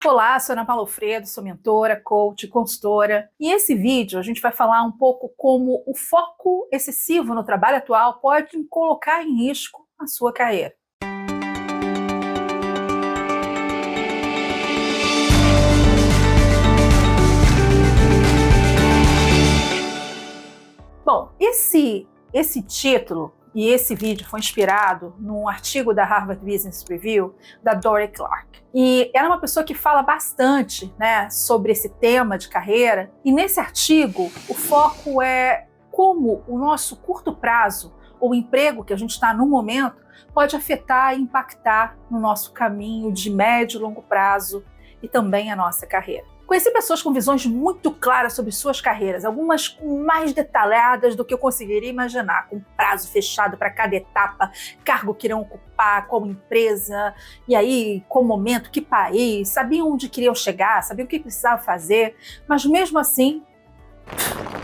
Olá, sou Ana Paula Alfredo, sou mentora, coach, consultora. E esse vídeo a gente vai falar um pouco como o foco excessivo no trabalho atual pode colocar em risco a sua carreira. Bom, esse título e esse vídeo foi inspirado num artigo da Harvard Business Review, da Dorie Clark. E ela é uma pessoa que fala bastante, sobre esse tema de carreira. E nesse artigo, o foco é como o nosso curto prazo, ou o emprego que a gente está no momento, pode afetar e impactar no nosso caminho de médio e longo prazo e também a nossa carreira. Conheci pessoas com visões muito claras sobre suas carreiras, algumas mais detalhadas do que eu conseguiria imaginar, com prazo fechado para cada etapa, cargo que irão ocupar, qual empresa, e aí, qual momento, que país, sabiam onde queriam chegar, sabiam o que precisavam fazer, mas mesmo assim,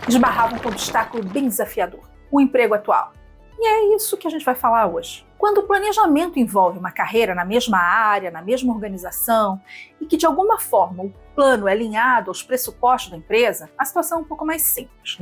esbarravam com um obstáculo bem desafiador, o emprego atual. E é isso que a gente vai falar hoje. Quando o planejamento envolve uma carreira na mesma área, na mesma organização, e que de alguma forma o plano é alinhado aos pressupostos da empresa, a situação é um pouco mais simples,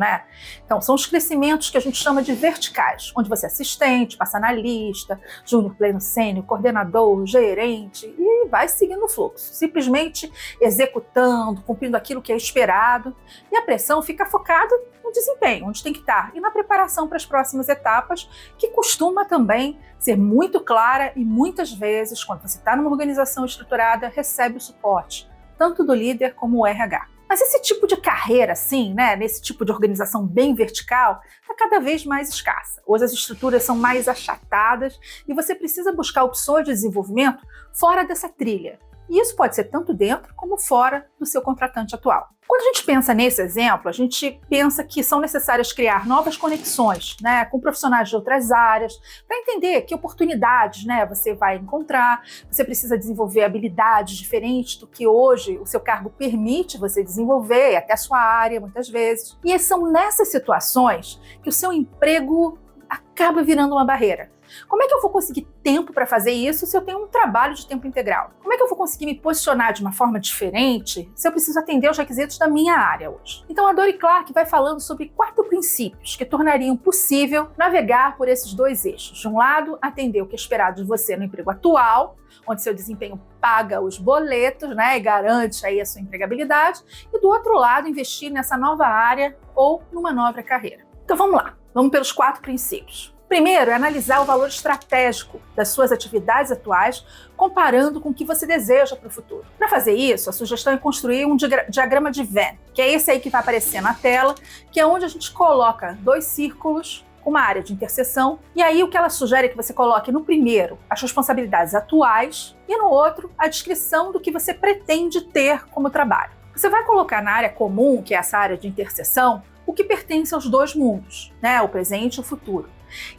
Então, são os crescimentos que a gente chama de verticais, onde você é assistente, passa analista, júnior, pleno, sênior, coordenador, gerente, e vai seguindo o fluxo, simplesmente executando, cumprindo aquilo que é esperado, e a pressão fica focada no desempenho, onde tem que estar, e na preparação para as próximas etapas, que costuma também ser muito clara e muitas vezes, quando você está numa organização estruturada, recebe o suporte, tanto do líder como o RH. Mas esse tipo de carreira, assim, nesse tipo de organização bem vertical, está cada vez mais escassa. Hoje as estruturas são mais achatadas e você precisa buscar opções de desenvolvimento fora dessa trilha. E isso pode ser tanto dentro como fora do seu contratante atual. Quando a gente pensa nesse exemplo, a gente pensa que são necessárias criar novas conexões, com profissionais de outras áreas, para entender que oportunidades, você vai encontrar. Você precisa desenvolver habilidades diferentes do que hoje o seu cargo permite você desenvolver, até a sua área, muitas vezes. E são nessas situações que o seu emprego acaba virando uma barreira. Como é que eu vou conseguir tempo para fazer isso se eu tenho um trabalho de tempo integral? Como é que eu vou conseguir me posicionar de uma forma diferente se eu preciso atender os requisitos da minha área hoje? Então a Dorie Clark vai falando sobre 4 princípios que tornariam possível navegar por esses 2 eixos. De um lado, atender o que é esperado de você no emprego atual, onde seu desempenho paga os boletos, e garante aí a sua empregabilidade. E do outro lado, investir nessa nova área ou numa nova carreira. Então vamos lá, vamos pelos 4 princípios. Primeiro é analisar o valor estratégico das suas atividades atuais, comparando com o que você deseja para o futuro. Para fazer isso, a sugestão é construir um diagrama de Venn, que é esse aí que vai aparecer na tela, que é onde a gente coloca 2 círculos, uma área de interseção, e aí o que ela sugere é que você coloque no primeiro as responsabilidades atuais e no outro a descrição do que você pretende ter como trabalho. Você vai colocar na área comum, que é essa área de interseção, o que pertence aos 2 mundos, o presente e o futuro.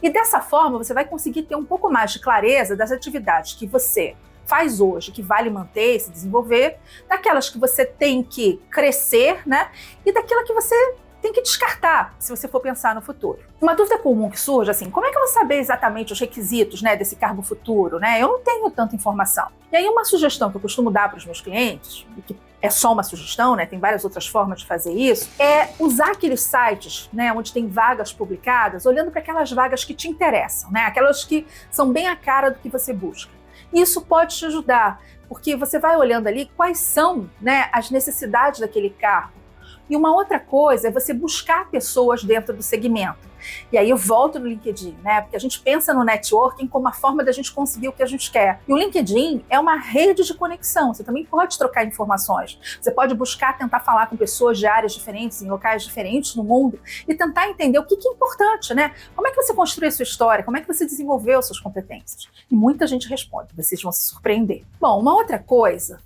E dessa forma você vai conseguir ter um pouco mais de clareza das atividades que você faz hoje, que vale manter e se desenvolver, daquelas que você tem que crescer, e daquela que você tem que descartar, se você for pensar no futuro. Uma dúvida comum que surge, assim, como é que eu vou saber exatamente os requisitos, desse cargo futuro, Eu não tenho tanta informação. E aí uma sugestão que eu costumo dar para os meus clientes, e que é só uma sugestão, tem várias outras formas de fazer isso, é usar aqueles sites, onde tem vagas publicadas, olhando para aquelas vagas que te interessam, aquelas que são bem a cara do que você busca. Isso pode te ajudar, porque você vai olhando ali quais são, as necessidades daquele cargo. E uma outra coisa é você buscar pessoas dentro do segmento. E aí eu volto no LinkedIn, Porque a gente pensa no networking como a forma da gente conseguir o que a gente quer. E o LinkedIn é uma rede de conexão. Você também pode trocar informações. Você pode buscar tentar falar com pessoas de áreas diferentes, em locais diferentes no mundo, e tentar entender o que é importante, Como é que você construiu a sua história? Como é que você desenvolveu suas competências? E muita gente responde, vocês vão se surpreender. Bom, uma outra coisa,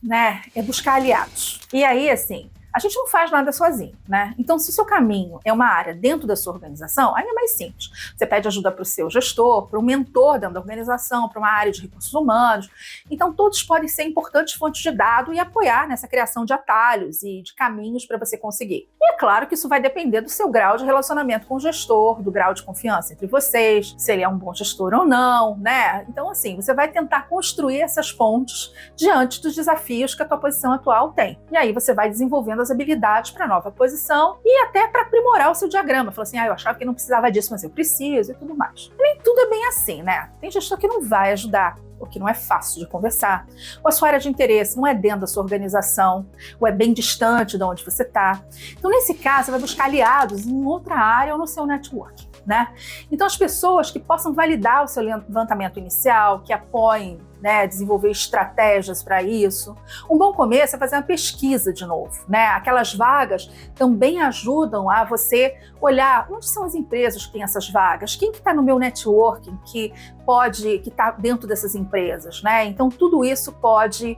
é buscar aliados. E aí, assim, A gente não faz nada sozinho, né? Então, se o seu caminho é uma área dentro da sua organização, aí é mais simples. Você pede ajuda para o seu gestor, para um mentor dentro da organização, para uma área de recursos humanos. Então, todos podem ser importantes fontes de dado e apoiar nessa criação de atalhos e de caminhos para você conseguir. E é claro que isso vai depender do seu grau de relacionamento com o gestor, do grau de confiança entre vocês, se ele é um bom gestor ou não, né? Então, assim, você vai tentar construir essas pontes diante dos desafios que a tua posição atual tem. E aí você vai desenvolvendo as habilidades para a nova posição e até para aprimorar o seu diagrama. Fala assim, eu achava que não precisava disso, mas eu preciso e tudo mais. E nem tudo é bem assim, né? Tem gestor que não vai ajudar, ou que não é fácil de conversar, ou a sua área de interesse não é dentro da sua organização, ou é bem distante de onde você está. Então, nesse caso, você vai buscar aliados em outra área ou no seu network, né? Então, as pessoas que possam validar o seu levantamento inicial, que apoiem, né, desenvolver estratégias para isso. Um bom começo é fazer uma pesquisa de novo, né? Aquelas vagas também ajudam a você olhar onde são as empresas que têm essas vagas, quem que está no meu networking que está dentro dessas empresas, né? Então tudo isso pode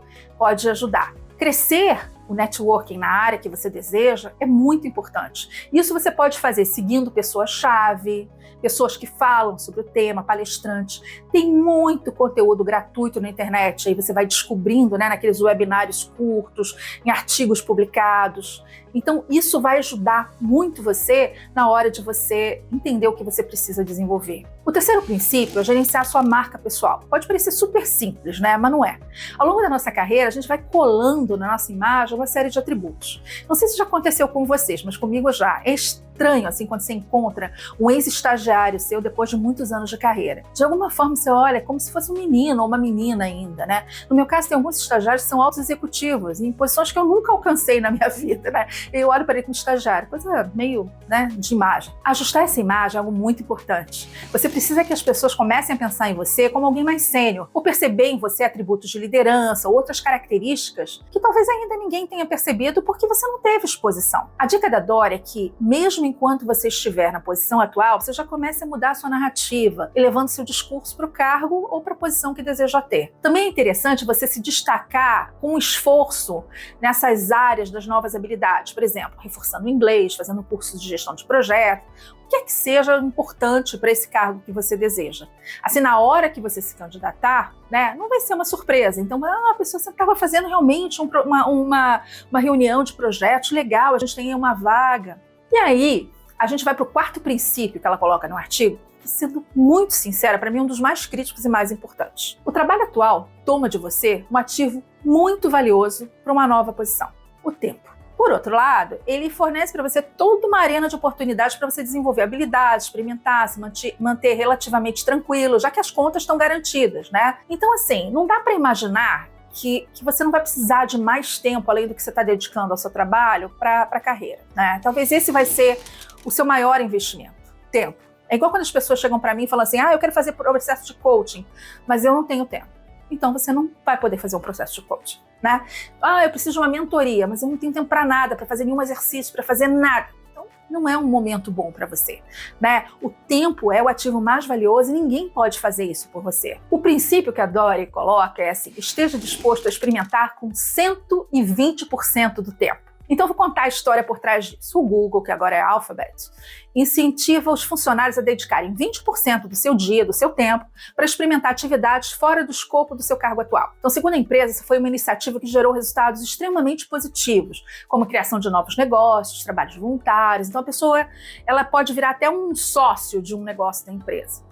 ajudar. Crescer o networking na área que você deseja é muito importante. Isso você pode fazer seguindo pessoas-chave, pessoas que falam sobre o tema, palestrantes. Tem muito conteúdo gratuito na internet, aí você vai descobrindo, né, naqueles webinários curtos, em artigos publicados. Então, isso vai ajudar muito você na hora de você entender o que você precisa desenvolver. O terceiro princípio é gerenciar a sua marca pessoal. Pode parecer super simples, né? Mas não é. Ao longo da nossa carreira, a gente vai colando na nossa imagem uma série de atributos. Não sei se já aconteceu com vocês, mas comigo já. É estranho, assim, quando você encontra um ex-estagiário seu depois de muitos anos de carreira. De alguma forma, você olha como se fosse um menino ou uma menina ainda, né? No meu caso, tem alguns estagiários que são altos executivos, em posições que eu nunca alcancei na minha vida, né? Eu olho para ele como estagiário, coisa meio, né, de imagem. Ajustar essa imagem é algo muito importante. Você precisa que as pessoas comecem a pensar em você como alguém mais sênior, ou perceber em você atributos de liderança ou outras características que talvez ainda ninguém tenha percebido porque você não teve exposição. A dica da Dora é que, mesmo enquanto você estiver na posição atual, você já comece a mudar a sua narrativa, elevando seu discurso para o cargo ou para a posição que deseja ter. Também é interessante você se destacar com esforço nessas áreas das novas habilidades, por exemplo, reforçando o inglês, fazendo cursos de gestão de projeto, o que é que seja importante para esse cargo que você deseja. Assim, na hora que você se candidatar, né, não vai ser uma surpresa. Então, a pessoa estava fazendo realmente uma reunião de projetos, legal, a gente tem uma vaga. E aí, a gente vai para o quarto princípio que ela coloca no artigo, que, sendo muito sincera, para mim é um dos mais críticos e mais importantes. O trabalho atual toma de você um ativo muito valioso para uma nova posição, o tempo. Por outro lado, ele fornece para você toda uma arena de oportunidades para você desenvolver habilidades, experimentar, se manter relativamente tranquilo, já que as contas estão garantidas, né? Então, assim, não dá para imaginar que você não vai precisar de mais tempo, além do que você está dedicando ao seu trabalho, para a carreira, né? Talvez esse vai ser o seu maior investimento, tempo. É igual quando as pessoas chegam para mim e falam assim, eu quero fazer processo de coaching, mas eu não tenho tempo. Então você não vai poder fazer um processo de coaching, né? Eu preciso de uma mentoria, mas eu não tenho tempo para nada, para fazer nenhum exercício, para fazer nada. Então não é um momento bom para você, né? O tempo é o ativo mais valioso e ninguém pode fazer isso por você. O princípio que a Dory coloca é assim, esteja disposto a experimentar com 120% do tempo. Então, eu vou contar a história por trás disso. O Google, que agora é Alphabet, incentiva os funcionários a dedicarem 20% do seu dia, do seu tempo, para experimentar atividades fora do escopo do seu cargo atual. Então, segundo a empresa, essa foi uma iniciativa que gerou resultados extremamente positivos, como a criação de novos negócios, trabalhos voluntários. Então, a pessoa ela pode virar até um sócio de um negócio da empresa.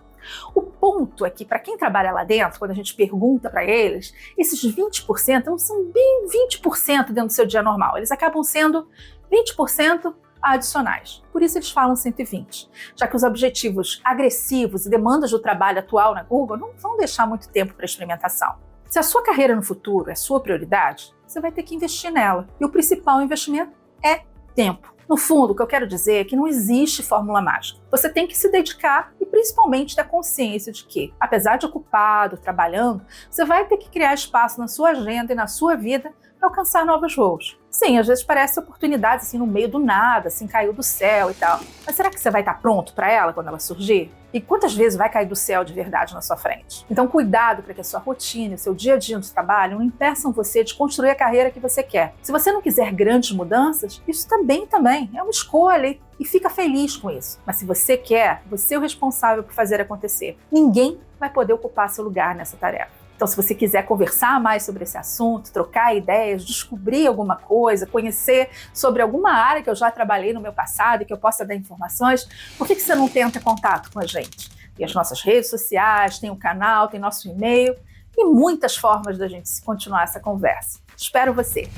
O ponto é que, para quem trabalha lá dentro, quando a gente pergunta para eles, esses 20% não são bem 20% dentro do seu dia normal. Eles acabam sendo 20% adicionais. Por isso eles falam 120, já que os objetivos agressivos e demandas do trabalho atual na Google não vão deixar muito tempo para experimentação. Se a sua carreira no futuro é sua prioridade, você vai ter que investir nela. E o principal investimento é tempo. No fundo, o que eu quero dizer é que não existe fórmula mágica. Você tem que se dedicar e principalmente ter consciência de que, apesar de ocupado, trabalhando, você vai ter que criar espaço na sua agenda e na sua vida para alcançar novos voos. Sim, às vezes parece oportunidades assim no meio do nada, assim caiu do céu e tal. Mas será que você vai estar pronto para ela quando ela surgir? E quantas vezes vai cair do céu de verdade na sua frente? Então cuidado para que a sua rotina, o seu dia a dia no trabalho não impeçam você de construir a carreira que você quer. Se você não quiser grandes mudanças, isso também é uma escolha e fica feliz com isso. Mas se você quer, você é o responsável por fazer acontecer. Ninguém vai poder ocupar seu lugar nessa tarefa. Então, se você quiser conversar mais sobre esse assunto, trocar ideias, descobrir alguma coisa, conhecer sobre alguma área que eu já trabalhei no meu passado e que eu possa dar informações, por que você não tenta contato com a gente? Tem as nossas redes sociais, tem o canal, tem nosso e-mail e muitas formas da gente continuar essa conversa. Espero você!